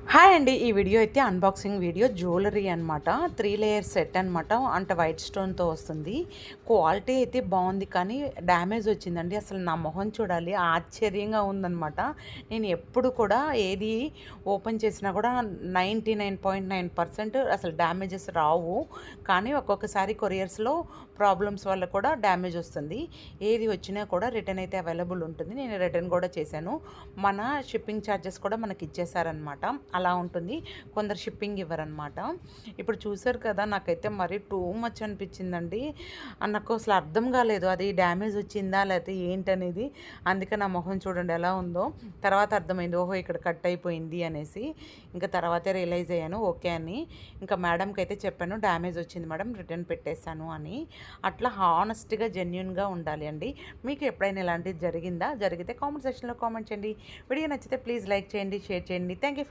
Hi అండి. ఈ video అయితే అన్బాక్సింగ్ వీడియో జ్యువెలరీ అనమాట. 3 లేయర్ సెట్ అనమాట. అంటే వైట్ స్టోన్‌తో వస్తుంది. క్వాలిటీ అయితే బావుంది. కానీ డ్యామేజ్ వచ్చిందండి. అసలు నా మొహం చూడాలి ఆశ్చర్యంగా ఉందనమాట. నేను ఎప్పుడు కూడా ఏది ఓపెన్ చేసినా కూడా 99.9% అసలు డ్యామేజెస్ రావు. కానీ ఒక్కొక్కసారి కొరియర్స్‌లో ప్రాబ్లమ్స్ వల్ల కూడా డ్యామేజ్ వస్తుంది. ఏది వచ్చినా కూడా రిటర్న్ అయితే అవైలబుల్ ఉంటుంది. నేను రిటర్న్ కూడా చేశాను. మన షిప్పింగ్ ఛార్జెస్ కూడా మనకి ఇచ్చేసారనమాట. అలా ఉంటుంది. కొందరు షిప్పింగ్ ఇవ్వరనమాట. ఇప్పుడు చూసారు కదా! నాకైతే మరీ టూ మచ్ అనిపించిందండి. నాకు అసలు అర్థం కాలేదు. అది డ్యామేజ్ వచ్చిందా? లేకపోతే ఏంటనేది. అందుకే నా మొహం చూడండి ఎలా ఉందో. తర్వాత అర్థమైంది. ఓహో! ఇక్కడ కట్ అయిపోయింది అనేసి. ఇంకా తర్వాతే రియలైజ్ అయ్యాను. ఓకే అని. ఇంకా మేడంకి అయితే చెప్పాను. డ్యామేజ్ వచ్చింది మేడం రిటర్న్ పెట్టేశాను అని. అట్లా హానెస్ట్‌గా, జెన్యూన్‌గా ఉండాలి అండి. మీకు ఎప్పుడైనా ఇలాంటిది జరిగిందా? జరిగితే కామెంట్ సెక్షన్‌లో కామెంట్ చేయండి. వీడియో నచ్చితే ప్లీజ్ లైక్ చేయండి, షేర్ చేయండి. Thank you.